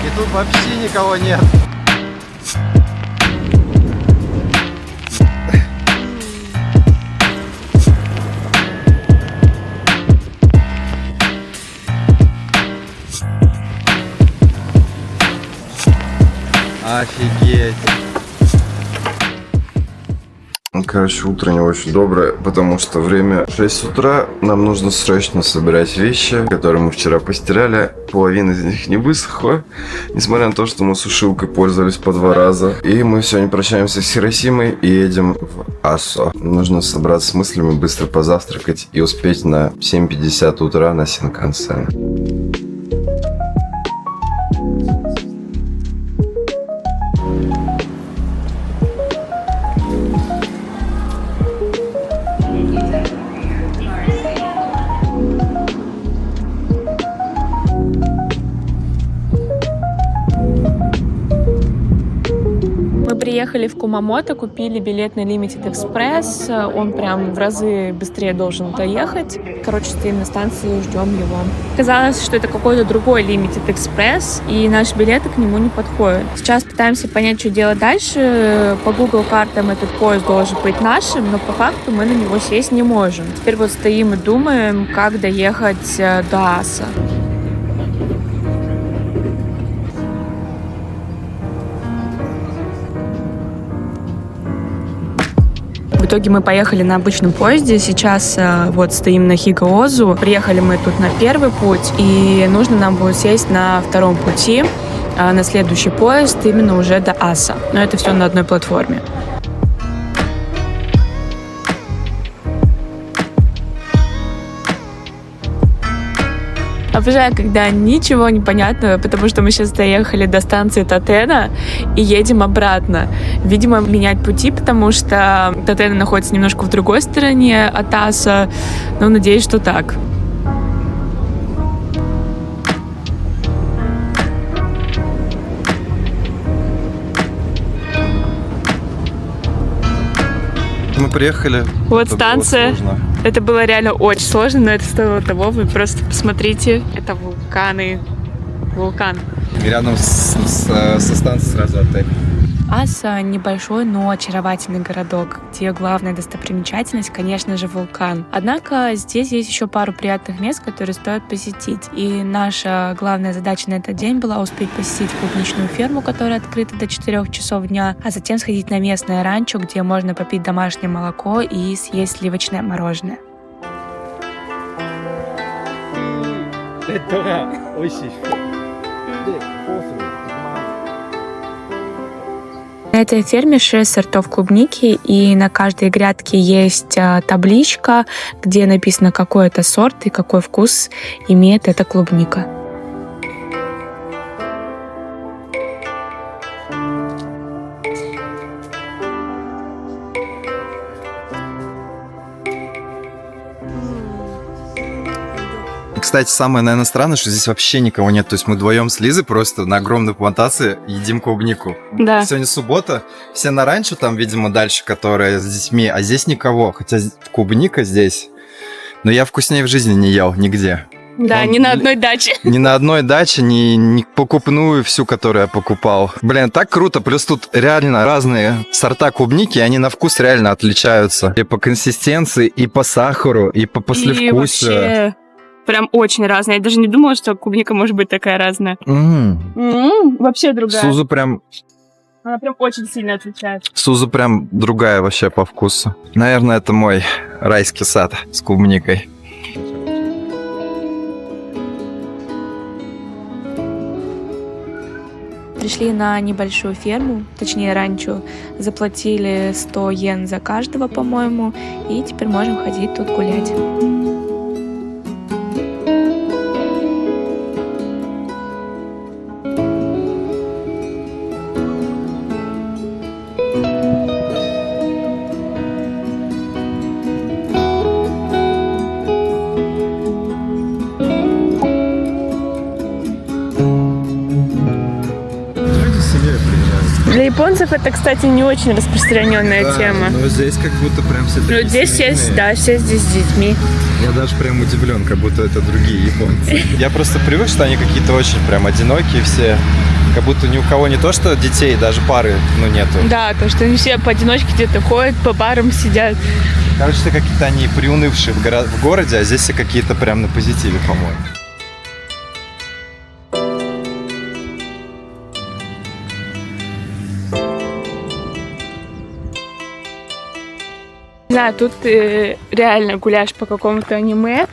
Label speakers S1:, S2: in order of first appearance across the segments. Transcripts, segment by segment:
S1: И тут вообще никого нет. Офигеть.
S2: Короче, утро не очень доброе, потому что время 6 утра. Нам нужно срочно собирать вещи, которые мы вчера постирали. Половина из них не высохла, несмотря на то, что мы сушилкой пользовались по 2 раза. И мы сегодня прощаемся с Хиросимой и едем в Асо. Нужно собраться с мыслями, быстро позавтракать и успеть на 7:50 утра на Синкансен.
S3: Приехали в Кумамото, купили билет на Limited Express. Он прям в разы быстрее должен доехать. Короче, стоим на станции и ждем его. Казалось, что это какой-то другой Limited Express, и наши билеты к нему не подходят. Сейчас пытаемся понять, что делать дальше. По Google картам этот поезд должен быть нашим, но по факту мы на него сесть не можем. Теперь вот стоим и думаем, как доехать до Аса. В итоге мы поехали на обычном поезде. Сейчас вот стоим на Хигаозу. Приехали мы тут на первый путь, и нужно нам будет сесть на втором пути на следующий поезд именно уже до Аса. Но это все на одной платформе. Обожаю, когда ничего не понятно, потому что мы сейчас доехали до станции Татена и едем обратно. Видимо, менять пути, потому что Татена находится немножко в другой стороне от Аса, но надеюсь, что так.
S1: Мы приехали.
S3: Вот станция. Это было реально очень сложно, но это стоило того. Вы просто посмотрите. Это вулканы. Вулкан.
S1: И рядом со станцией сразу отель.
S3: Аса — небольшой, но очаровательный городок, где главная достопримечательность, конечно же, вулкан. Однако здесь есть еще пару приятных мест, которые стоит посетить. И наша главная задача на этот день была успеть посетить клубничную ферму, которая открыта до 4 часов дня, а затем сходить на местное ранчо, где можно попить домашнее молоко и съесть сливочное мороженое. На этой ферме 6 сортов клубники, и на каждой грядке есть табличка, где написано, какой это сорт и какой вкус имеет эта клубника.
S1: Кстати, самое, наверное, странное, что здесь вообще никого нет. То есть мы вдвоем с Лизой просто на огромной плантации едим клубнику.
S3: Да.
S1: Сегодня суббота, все на ранчо там, видимо, дальше, которые с детьми, а здесь никого. Хотя клубника здесь, но я вкуснее в жизни не ел нигде.
S3: Да, ни на одной даче.
S1: Ни на одной даче, ни покупную всю, которую я покупал. Блин, так круто. Плюс тут реально разные сорта клубники, и они на вкус реально отличаются. И по консистенции, и по сахару, и по послевкусию.
S3: И вообще прям очень разная. Я даже не думала, что клубника может быть такая разная. Вообще другая.
S1: Сузу прям...
S3: Она прям очень сильно отличается.
S1: Сузу прям другая вообще по вкусу. Наверное, это мой райский сад с клубникой.
S3: Пришли на небольшую ферму, точнее ранчо, заплатили 100 йен за каждого, по-моему, и теперь можем ходить тут гулять. Для японцев это, кстати, не очень распространенная тема.
S1: Но здесь как будто прям все такие
S3: здесь все, да, все здесь с детьми.
S1: Я даже прям удивлен, как будто это другие японцы. Я просто привык, что они какие-то очень прям одинокие все. Как будто ни у кого не то, что детей, даже пары, нету.
S3: Да, то, что они все поодиночке где-то ходят, по барам сидят.
S1: Кажется, какие-то они приунывшие в городе, а здесь все какие-то прям на позитиве, по-моему.
S3: Да, тут реально гуляешь по какому-то аниме.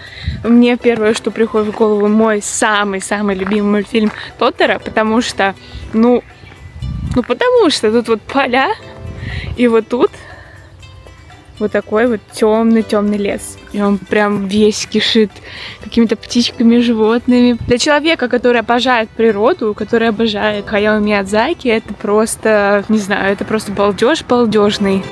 S3: Мне первое, что приходит в голову, мой самый-самый любимый мультфильм Тоторо, потому что, потому что тут вот поля, и вот тут вот такой вот темный лес. И он прям весь кишит какими-то птичками, животными. Для человека, который обожает природу, который обожает Хаяо Миядзаки, это просто, не знаю, это просто балдеж балдежный.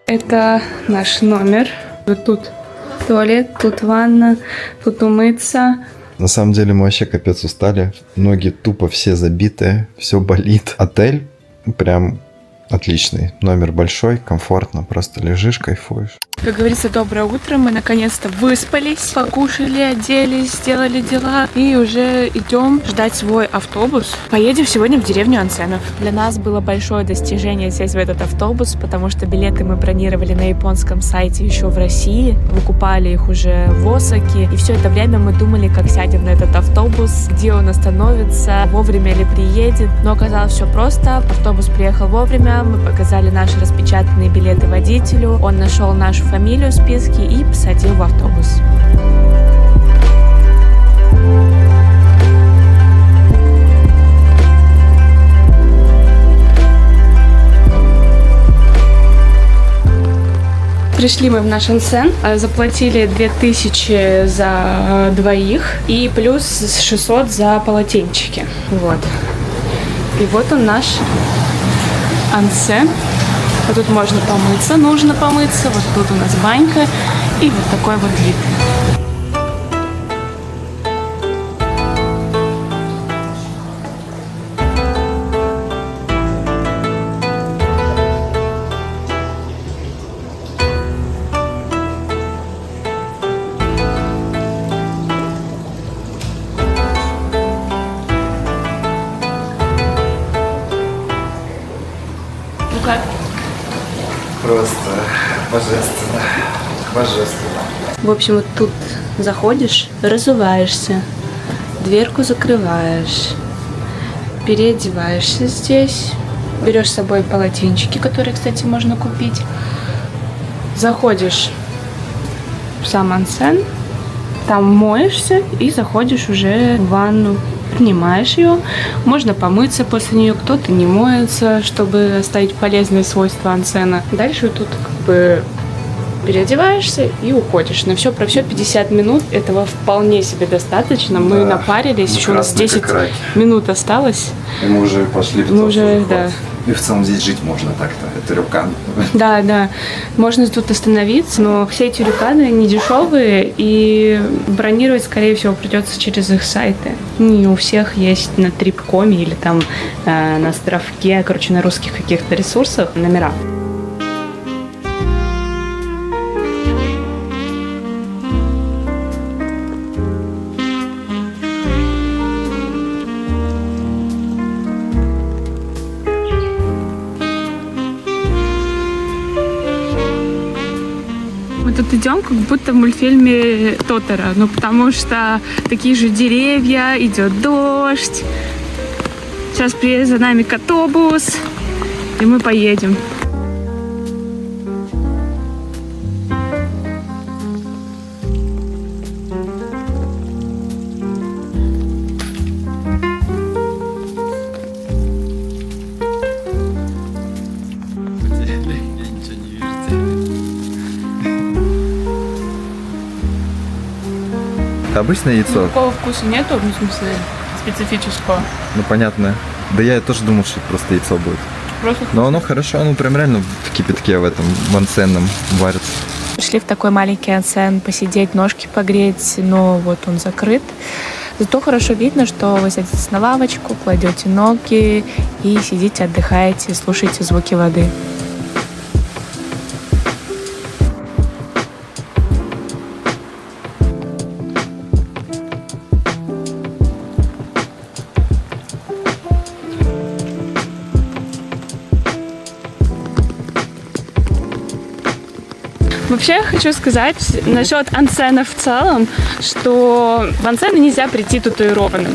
S3: Это наш номер. Вот тут туалет, тут ванна, тут умыться.
S1: На самом деле мы вообще капец устали. Ноги тупо все забитые, все болит. Отель прям отличный. Номер большой, комфортно. Просто лежишь, кайфуешь.
S3: Как говорится, доброе утро. Мы наконец-то выспались, покушали, оделись, сделали дела. И уже идем ждать свой автобус. Поедем сегодня в деревню Ансенов. Для нас было большое достижение сесть в этот автобус, потому что билеты мы бронировали на японском сайте еще в России. Выкупали их уже в Осаке. И все это время мы думали, как сядем на этот автобус, где он остановится, вовремя ли приедет. Но оказалось все просто. Автобус приехал вовремя. Мы показали наши распечатанные билеты водителю. Он нашел нашу фамилию в списке и посадил в автобус. Пришли мы в наш ансен, заплатили 2000 за двоих и плюс 600 за полотенчики. Вот. И вот он наш ансен. Вот тут можно помыться, нужно помыться. Вот тут у нас банька и вот такой вот вид. Ну как?
S1: Просто божественно. Божественно.
S3: В общем, вот тут заходишь, разуваешься, дверку закрываешь, переодеваешься здесь, берешь с собой полотенчики, которые, кстати, можно купить, заходишь в сам ансен, там моешься и заходишь уже в ванну. Принимаешь ее, можно помыться после нее, кто-то не моется, чтобы оставить полезные свойства ансена. Дальше тут как бы переодеваешься и уходишь. На все про все 50 минут, этого вполне себе достаточно. Мы напарились, еще у нас 10 минут осталось.
S1: И мы уже пошли в
S3: Мы уже, да.
S1: И в целом здесь жить можно так-то. Это рюкан.
S3: Да, да. Можно тут остановиться, но все эти рюканы не дешевые, и бронировать, скорее всего, придется через их сайты. Не у всех есть на Trip.com или там на Островке, короче, на русских каких-то ресурсах номера. Мы тут идем, как будто в мультфильме Тоторо, ну потому что такие же деревья, идет дождь. Сейчас приедет за нами автобус, и мы поедем.
S1: Обычное яйцо.
S3: Никакого вкуса нету, в смысле специфического.
S1: Ну, понятно. Да я тоже думал, что это просто яйцо будет.
S3: Просто
S1: Но оно хорошо, оно прям реально в кипятке в этом, в ансенном варится.
S3: Пришли в такой маленький онсен посидеть, ножки погреть, но вот он закрыт. Зато хорошо видно, что вы садитесь на лавочку, кладете ноги и сидите, отдыхаете, слушаете звуки воды. Вообще я хочу сказать насчет онсена в целом, что в онсены нельзя прийти татуированным.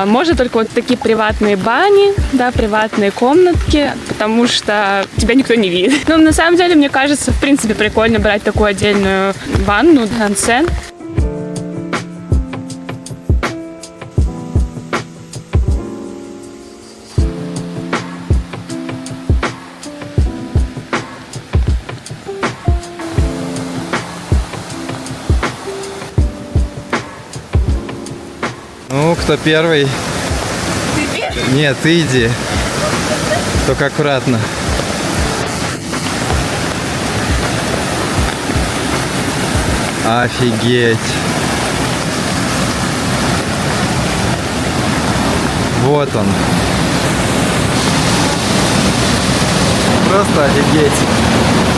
S3: Можно только вот такие приватные бани, да, приватные комнатки, потому что тебя никто не видит. Но на самом деле, мне кажется, в принципе, прикольно брать такую отдельную ванну, онсен.
S1: Ну, кто первый?
S3: Ты первый?
S1: Нет, ты иди. Только аккуратно. Офигеть. Вот он. Просто офигеть.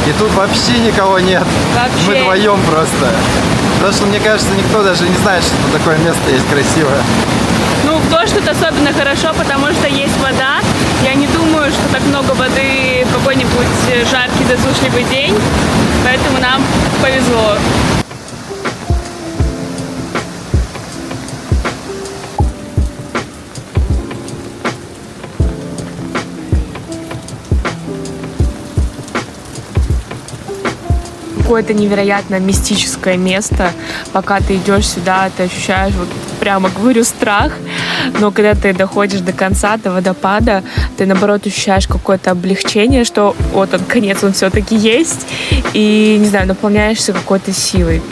S1: И тут вообще никого нет.
S3: Вообще.
S1: Мы вдвоем просто. Потому что, мне кажется, никто даже не знает, что тут такое место есть красивое.
S3: Ну, в дождь тут особенно хорошо, потому что есть вода. Я не думаю, что так много воды в какой-нибудь жаркий, засушливый день. Поэтому нам повезло. Какое-то невероятно мистическое место. Пока ты идешь сюда, ты ощущаешь, вот прямо говорю, страх. Но когда ты доходишь до конца, до водопада, ты наоборот ощущаешь какое-то облегчение, что вот он, конец, он все-таки есть. И, не знаю, наполняешься какой-то силой.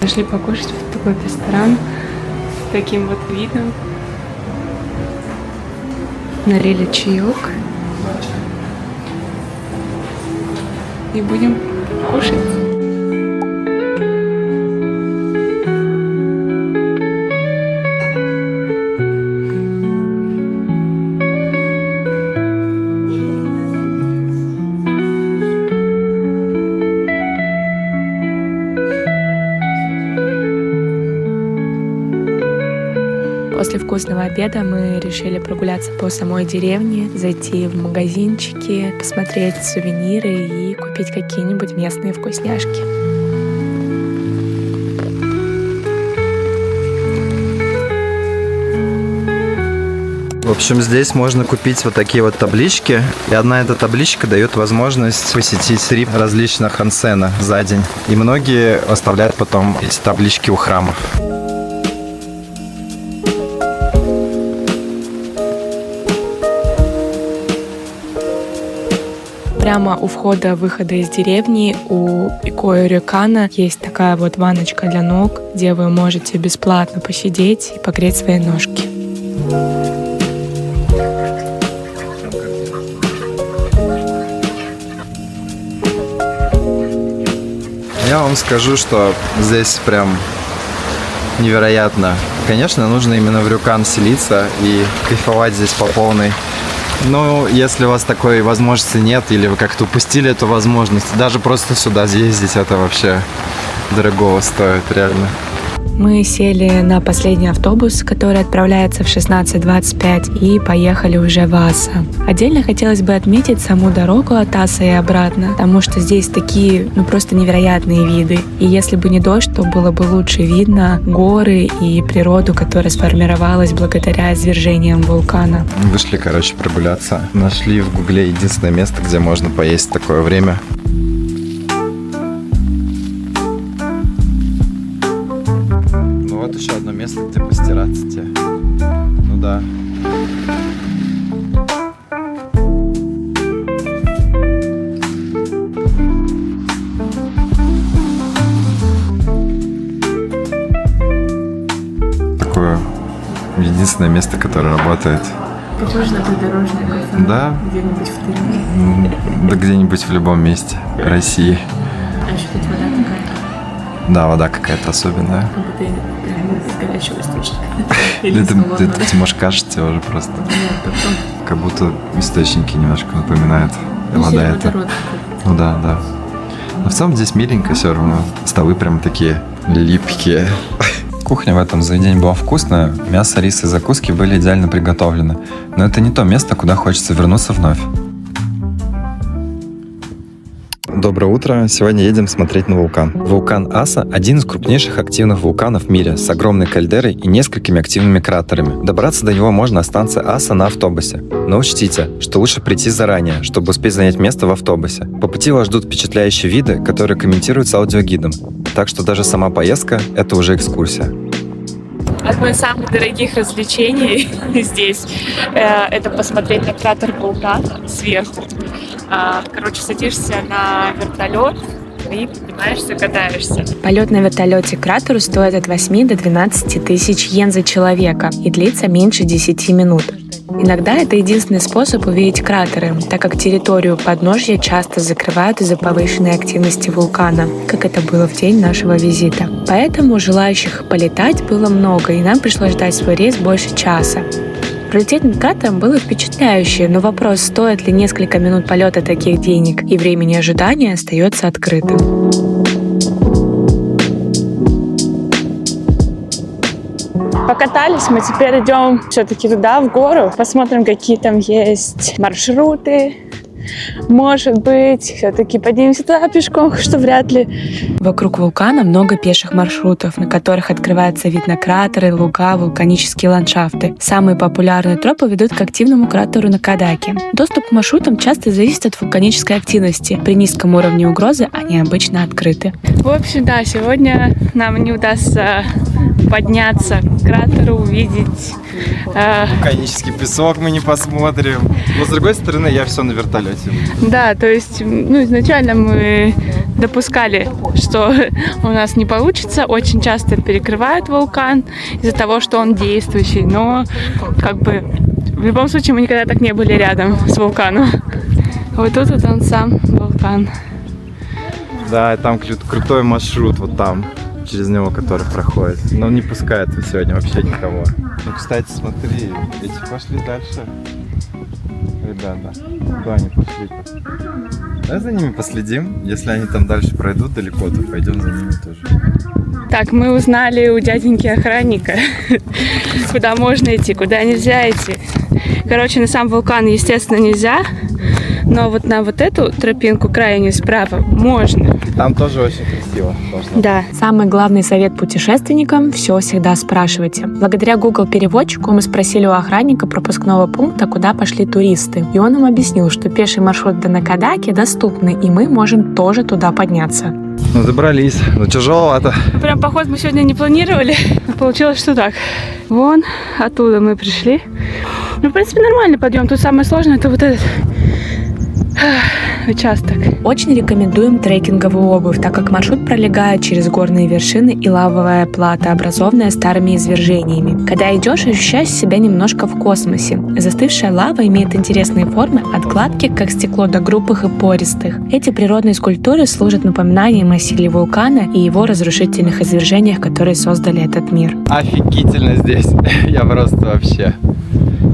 S3: Пошли покушать в такой ресторан с таким вот видом. Налили чаек. И будем кушать. После вкусного обеда мы решили прогуляться по самой деревне, зайти в магазинчики, посмотреть сувениры и купить какие-нибудь местные вкусняшки.
S1: В общем, здесь можно купить вот такие вот таблички. И одна эта табличка дает возможность посетить 3 различных онсена за день. И многие оставляют потом эти таблички у храмов.
S3: Прямо у входа-выхода из деревни у Икои-Рюкана есть такая вот ванночка для ног, где вы можете бесплатно посидеть и погреть свои ножки.
S1: Я вам скажу, что здесь прям невероятно. Конечно, нужно именно в Рюкан селиться и кайфовать здесь по полной. Но если у вас такой возможности нет, или вы как-то упустили эту возможность, даже просто сюда съездить, это вообще дорогого стоит, реально.
S3: Мы сели на последний автобус, который отправляется в 16:25, и поехали уже в Аса. Отдельно хотелось бы отметить саму дорогу от Аса и обратно, потому что здесь такие, просто невероятные виды. И если бы не дождь, то было бы лучше видно горы и природу, которая сформировалась благодаря извержениям вулкана.
S1: Вышли, прогуляться. Нашли в Гугле единственное место, где можно поесть в такое время. Вот еще одно место, где постираться тебе. Ну да. единственное место, которое работает.
S3: Похоже на придорожное кафе.
S1: Да?
S3: Где-нибудь в Тыре.
S1: Да где-нибудь в любом месте России.
S3: А еще тут вода какая-то.
S1: Да, вода какая-то особенная.
S3: Как будто прям из горячего источника.
S1: Ты можешь кажется уже просто.
S3: Нет, потом.
S1: Как будто источники немножко напоминают. Вода это. Ну да, да. Но в целом здесь миленько все равно. Столы прям такие липкие. Кухня в этом заведении была вкусная. Мясо, рис и закуски были идеально приготовлены. Но это не то место, куда хочется вернуться вновь. Доброе утро. Сегодня едем смотреть на вулкан. Вулкан Аса – один из крупнейших активных вулканов в мире с огромной кальдерой и несколькими активными кратерами. Добраться до него можно на станции Аса на автобусе. Но учтите, что лучше прийти заранее, чтобы успеть занять место в автобусе. По пути вас ждут впечатляющие виды, которые комментируются аудиогидом. Так что даже сама поездка – это уже экскурсия.
S3: Одно из самых дорогих развлечений здесь это посмотреть на кратер вулкана сверху. Короче, садишься на вертолет и поднимаешься, катаешься. Полет на вертолете к кратеру стоит от 8 до 12 тысяч йен за человека и длится меньше 10 минут. Иногда это единственный способ увидеть кратеры, так как территорию подножья часто закрывают из-за повышенной активности вулкана, как это было в день нашего визита. Поэтому желающих полетать было много, и нам пришлось ждать свой рейс больше часа. Пролететь над кратером было впечатляюще, но вопрос, стоит ли несколько минут полета таких денег и времени ожидания, остается открытым. Покатались, мы теперь идем все-таки туда, в гору. Посмотрим, какие там есть маршруты. Может быть, все-таки поднимемся туда пешком, что вряд ли. Вокруг вулкана много пеших маршрутов, на которых открывается вид на кратеры, луга, вулканические ландшафты. Самые популярные тропы ведут к активному кратеру Накадаки. Доступ к маршрутам часто зависит от вулканической активности. При низком уровне угрозы они обычно открыты. В общем, да, сегодня нам не удастся подняться к кратеру, увидеть...
S1: Вулканический песок мы не посмотрим. Но с другой стороны, я все на вертолете.
S3: Да, то есть, изначально мы допускали, что у нас не получится. Очень часто перекрывают вулкан из-за того, что он действующий. Но, в любом случае, мы никогда так не были рядом с вулканом. Вот тут вот он сам, вулкан.
S1: Да, и там крутой маршрут вот там, через него, который проходит. Но не пускает сегодня вообще никого. Ну, кстати, смотри, эти пошли дальше. Ребята, куда они пошли-то? Давай за ними последим. Если они там дальше пройдут далеко, то пойдем за ними тоже.
S3: Так, мы узнали у дяденьки охранника, куда можно идти, куда нельзя идти. Короче, на сам вулкан, естественно, нельзя. Но вот на вот эту тропинку крайнюю справа можно.
S1: Там тоже очень красиво.
S3: Да. Самый главный совет путешественникам – все всегда спрашивайте. Благодаря Google переводчику мы спросили у охранника пропускного пункта, куда пошли туристы. И он нам объяснил, что пеший маршрут до Накадаки доступный, и мы можем тоже туда подняться.
S1: Ну, добрались. Но тяжеловато.
S3: Прям поход мы сегодня не планировали. Получилось, что так. Вон, оттуда мы пришли. В принципе, нормальный подъем. Тут самое сложное – это вот этот участок. Очень рекомендуем трекинговую обувь, так как маршрут пролегает через горные вершины и лавовая плата, образованная старыми извержениями. Когда идешь, ощущаешь себя немножко в космосе. Застывшая лава имеет интересные формы, от гладких, как стекло, до грубых и пористых. Эти природные скульптуры служат напоминанием о силе вулкана и его разрушительных извержениях, которые создали этот мир.
S1: Офигительно здесь. Я просто вообще...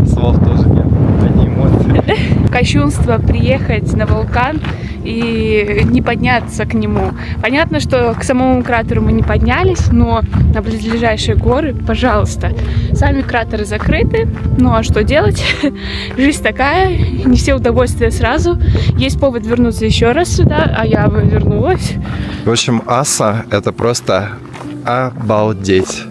S1: Слов тоже нет. Одни эмоции.
S3: Кощунство приехать на вулкан и не подняться к нему. Понятно, что к самому кратеру мы не поднялись, но на близлежащие горы, пожалуйста. Сами кратеры закрыты, ну а что делать? Жизнь такая, не все удовольствия сразу. Есть повод вернуться еще раз сюда, а я бы вернулась.
S1: В общем, Аса — это просто обалдеть.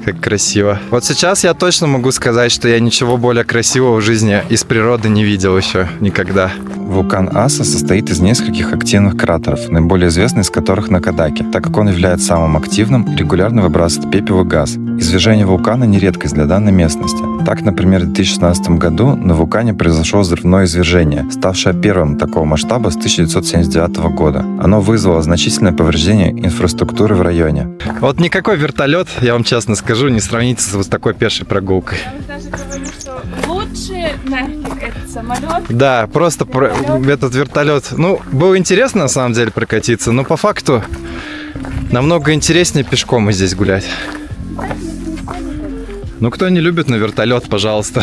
S1: Как красиво. Вот сейчас я точно могу сказать, что я ничего более красивого в жизни из природы не видел еще никогда.
S4: Вулкан Аса состоит из нескольких активных кратеров, наиболее известный из которых Накадаки, так как он является самым активным и регулярно выбрасывает пепел и газ. Извержение вулкана не редкость для данной местности. Так, например, в 2016 году на вулкане произошло взрывное извержение, ставшее первым такого масштаба с 1979 года. Оно вызвало значительное повреждение инфраструктуры в районе.
S1: Вот никакой вертолет, я вам честно скажу, не сравнится с вот такой пешей прогулкой.
S3: Я вот даже говорю, что лучше нафиг этот самолет.
S1: Да, просто этот вертолет. Ну, было интересно на самом деле прокатиться, но по факту намного интереснее пешком здесь гулять. Ну, кто не любит на вертолет, пожалуйста.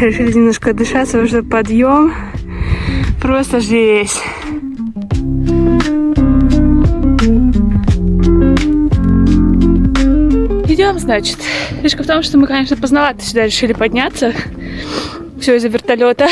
S3: Решили немножко отдышаться, потому что подъем просто жесть. Идем, значит. Фишка в том, что мы, конечно, поздновато сюда решили подняться. Все из-за вертолета.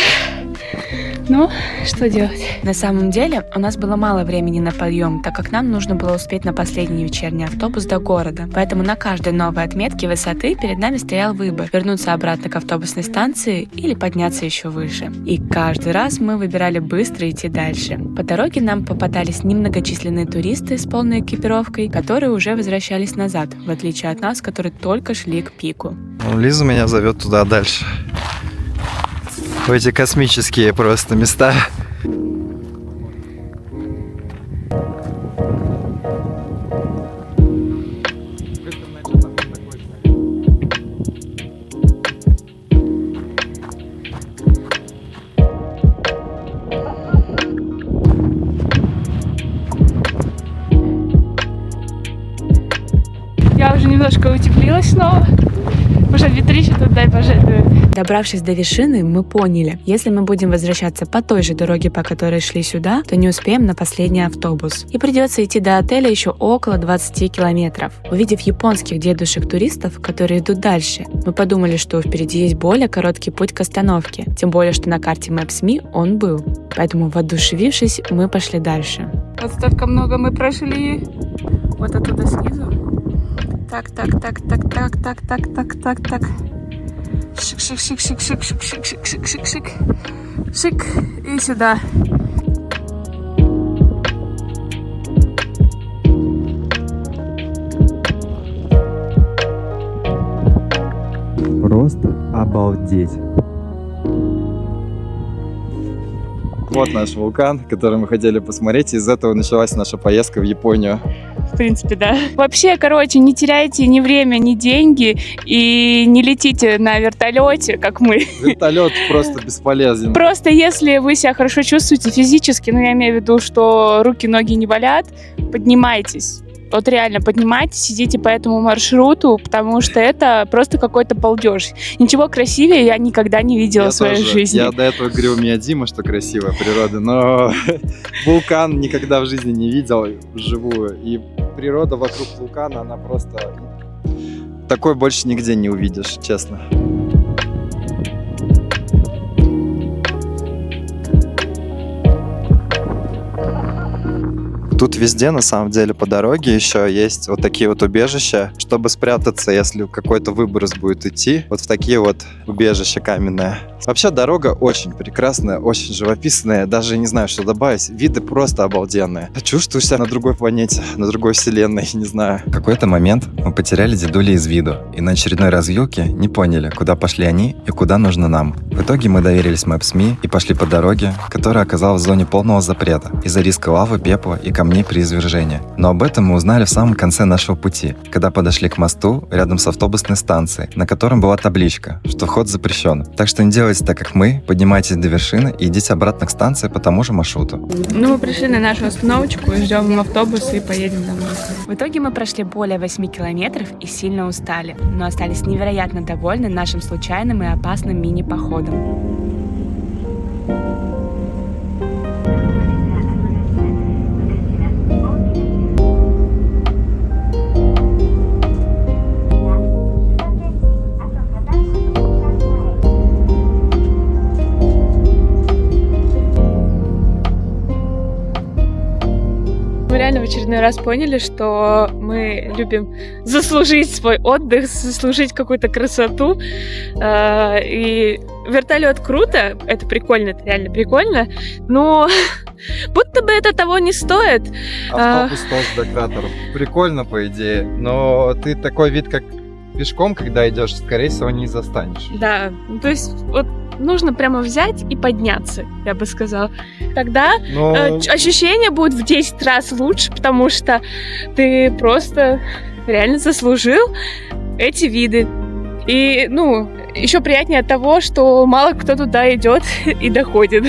S3: Ну, что делать?
S5: На самом деле, у нас было мало времени на подъем, так как нам нужно было успеть на последний вечерний автобус до города. Поэтому на каждой новой отметке высоты перед нами стоял выбор: вернуться обратно к автобусной станции или подняться еще выше. И каждый раз мы выбирали быстро идти дальше. По дороге нам попадались немногочисленные туристы с полной экипировкой, которые уже возвращались назад, в отличие от нас, которые только шли к пику.
S1: Лиза меня зовет туда дальше. В эти космические просто места.
S3: Я уже немножко утеплилась снова. Уже ветрище тут, дай боже, дует.
S5: Добравшись до вершины, мы поняли, если мы будем возвращаться по той же дороге, по которой шли сюда, то не успеем на последний автобус. И придется идти до отеля еще около 20 километров. Увидев японских дедушек-туристов, которые идут дальше, мы подумали, что впереди есть более короткий путь к остановке. Тем более, что на карте Maps.me он был. Поэтому, воодушевившись, мы пошли дальше.
S3: Вот столько много мы прошли. Вот оттуда снизу. Так. Шик. Шик. И сюда.
S1: Просто обалдеть. Вот наш вулкан, который мы хотели посмотреть. Из этого началась наша поездка в Японию.
S3: В принципе, да. Вообще, короче, не теряйте ни время, ни деньги и не летите на вертолете, как мы.
S1: Вертолет просто бесполезен.
S3: Просто если вы себя хорошо чувствуете физически, ну, я имею в виду, что руки, ноги не болят, поднимайтесь. Вот реально поднимайтесь, идите по этому маршруту, потому что это просто какой-то балдеж. Ничего красивее я никогда не видела в своей жизни.
S1: Я до этого говорил, у меня Дима, что красивая природа, но вулкан никогда в жизни не видел вживую. И природа вокруг вулкана, она просто... Такой больше нигде не увидишь, честно. Тут везде, на самом деле, по дороге еще есть вот такие вот убежища, чтобы спрятаться, если какой-то выброс будет идти. Вот в такие вот убежища каменные. Вообще дорога очень прекрасная, очень живописная. Даже не знаю, что добавить. Виды просто обалденные. Чувствую себя на другой планете, на другой вселенной, не знаю. В какой-то момент мы потеряли дедулей из виду. И на очередной развилке не поняли, куда пошли они и куда нужно нам. В итоге мы доверились Maps.me и пошли по дороге, которая оказалась в зоне полного запрета из-за риска лавы, пепла и камней при извержении. Но об этом мы узнали в самом конце нашего пути, когда подошли к мосту рядом с автобусной станцией, на котором была табличка, что вход запрещен. Так что не делайте так, как мы, поднимайтесь до вершины и идите обратно к станции по тому же маршруту.
S3: Ну, мы пришли на нашу остановочку и ждем автобус и поедем домой.
S5: В итоге мы прошли более 8 километров и сильно устали, но остались невероятно довольны нашим случайным и опасным мини-походом.
S3: Мы реально очередной раз поняли, что мы любим заслужить свой отдых, заслужить какую-то красоту. И вертолет круто, это прикольно, это реально прикольно, но будто бы это того не стоит.
S1: Автобус тоже до кратеров. Прикольно, по идее, но ты такой вид, как пешком, когда идешь, скорее всего, не застанешь.
S3: Да, ну, то есть вот нужно прямо взять и подняться, я бы сказала. Тогда
S1: Но...
S3: ощущение будет в 10 раз лучше, потому что ты просто реально заслужил эти виды. И, ну, еще приятнее от того, что мало кто туда идет и доходит.